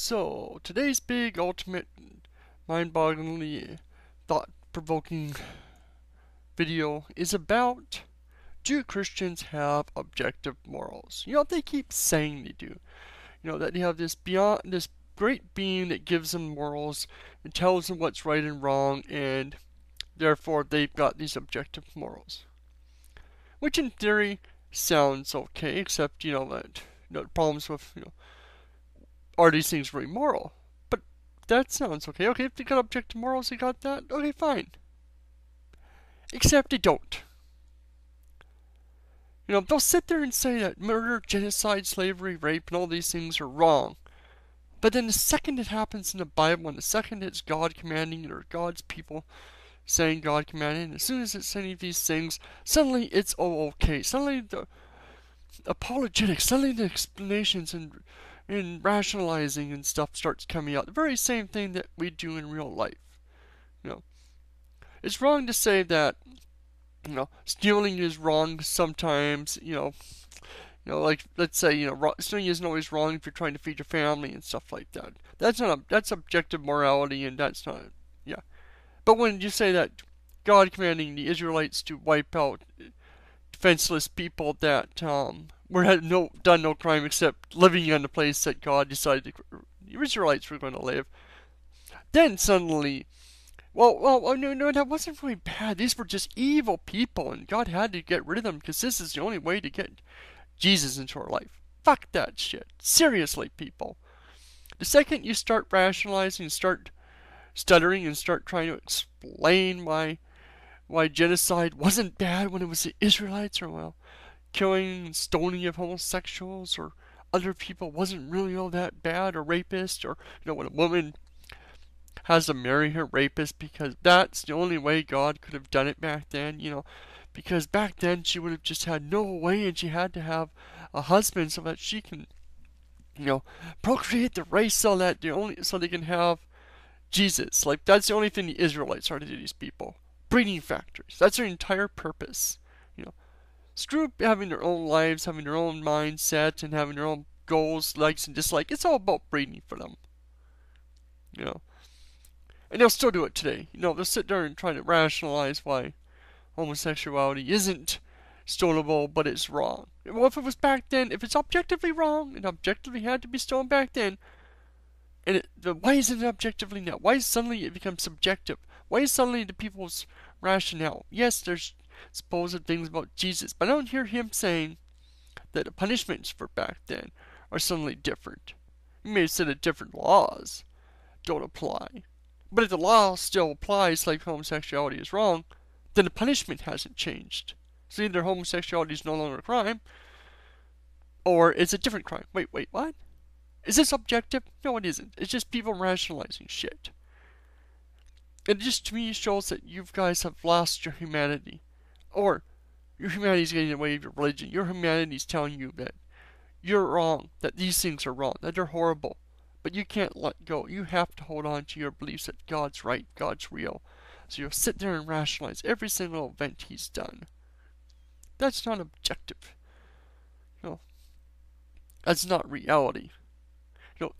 So, today's big, ultimate, mind-bogglingly thought-provoking video is about, do Christians have objective morals? They keep saying they do. That they have this great being that gives them morals and tells them what's right and wrong, and therefore they've got these objective morals. Which in theory sounds okay, except, that, the problems with, are these things really moral? But that sounds okay. Okay, if they got objective morals, they got that. Okay, fine. Except they don't. They'll sit there and say that murder, genocide, slavery, rape, and all these things are wrong. But then the second it happens in the Bible, and the second it's God commanding it, or God's people saying God commanded, and as soon as it's any of these things, suddenly it's all okay. Suddenly the apologetics, suddenly the explanations and rationalizing and stuff starts coming out. The very same thing that we do in real life. It's wrong to say that, stealing is wrong sometimes, like, let's say, stealing isn't always wrong if you're trying to feed your family and stuff like that. That's objective morality, and that's not, yeah. But when you say that God commanding the Israelites to wipe out defenseless people that done no crime except living in the place that God decided the Israelites were going to live, then suddenly, no, that wasn't really bad. These were just evil people, and God had to get rid of them because this is the only way to get Jesus into our life. Fuck that shit. Seriously, people. The second you start rationalizing, start stuttering, and start trying to explain why genocide wasn't bad when it was the Israelites, or killing and stoning of homosexuals or other people wasn't really all that bad, or rapists, or when a woman has to marry her rapist because that's the only way God could have done it back then, because back then she would have just had no way, and she had to have a husband so that she can, procreate the race so they can have Jesus. Like, that's the only thing the Israelites are to these people. Breeding factories. That's their entire purpose. Screw having their own lives, having their own mindset, and having their own goals, likes, and dislikes. It's all about breeding for them. And they'll still do it today. They'll sit there and try to rationalize why homosexuality isn't stonable, but it's wrong. Well, if it was back then, if it's objectively wrong and objectively had to be stoned back then, why isn't it objectively now? Why suddenly it becomes subjective? Why is suddenly the people's rationale? Yes, there's supposed things about Jesus, but I don't hear him saying that the punishments for back then are suddenly different. He may have said that different laws don't apply. But if the law still applies, like homosexuality is wrong, then the punishment hasn't changed. So either homosexuality is no longer a crime, or it's a different crime. Wait, what? Is this objective? No, it isn't. It's just people rationalizing shit. It just, to me, shows that you guys have lost your humanity. Or, your humanity is getting in the way of your religion. Your humanity is telling you that you're wrong, that these things are wrong, that they're horrible. But you can't let go. You have to hold on to your beliefs that God's right, God's real. So you'll sit there and rationalize every single event he's done. That's not objective. That's not reality.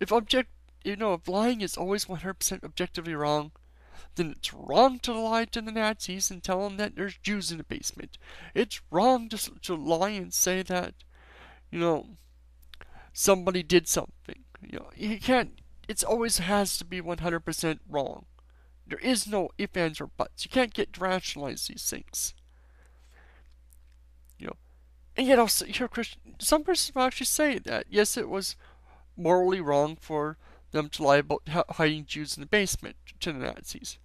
If lying is always 100% objectively wrong, then it's wrong to lie to the Nazis and tell them that there's Jews in the basement. It's wrong to lie and say that, somebody did something. You can't, it always has to be 100% wrong. There is no ifs, ands, or buts. You can't get to rationalize these things. And yet I'll hear some Christians will actually say that, yes, it was morally wrong for them to lie about hiding Jews in the basement to the Nazis.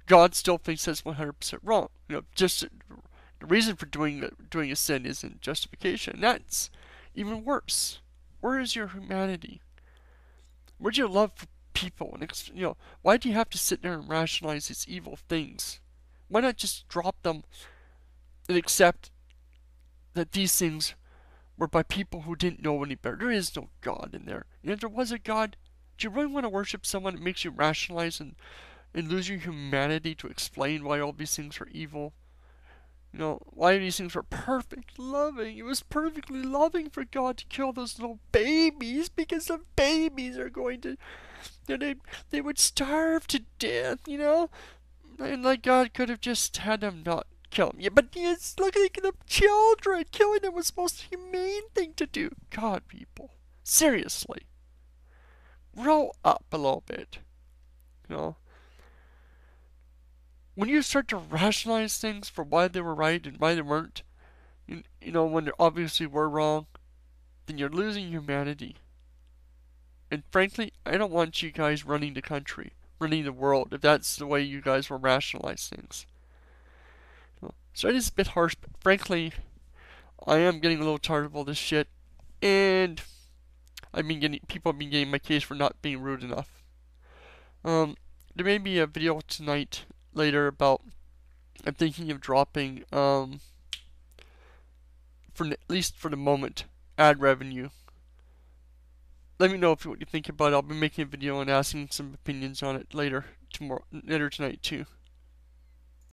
God still thinks that's 100% wrong. Just the reason for doing a sin isn't justification. That's even worse. Where is your humanity? Where's your love for people? And why do you have to sit there and rationalize these evil things? Why not just drop them and accept that these things were by people who didn't know any better? There is no God in there. And if there was a God, do you really want to worship someone that makes you rationalize and lose your humanity to explain why all these things are evil? Why these things were perfect, loving. It was perfectly loving for God to kill those little babies because the babies are going to, they would starve to death. And like God could have just had them not kill them. Yeah, but it's looking at the children. Killing them was the most humane thing to do. God, people. Seriously. Grow up a little bit. You know? When you start to rationalize things for why they were right and why they weren't, when they obviously were wrong, then you're losing humanity. And frankly, I don't want you guys running the country, running the world, if that's the way you guys will rationalize things. So it is a bit harsh, but frankly, I am getting a little tired of all this shit, and people have been getting my case for not being rude enough. There may be a video tonight later about I'm thinking of dropping at least for the moment ad revenue. Let me know what you think about it. I'll be making a video and asking some opinions on it later tonight too.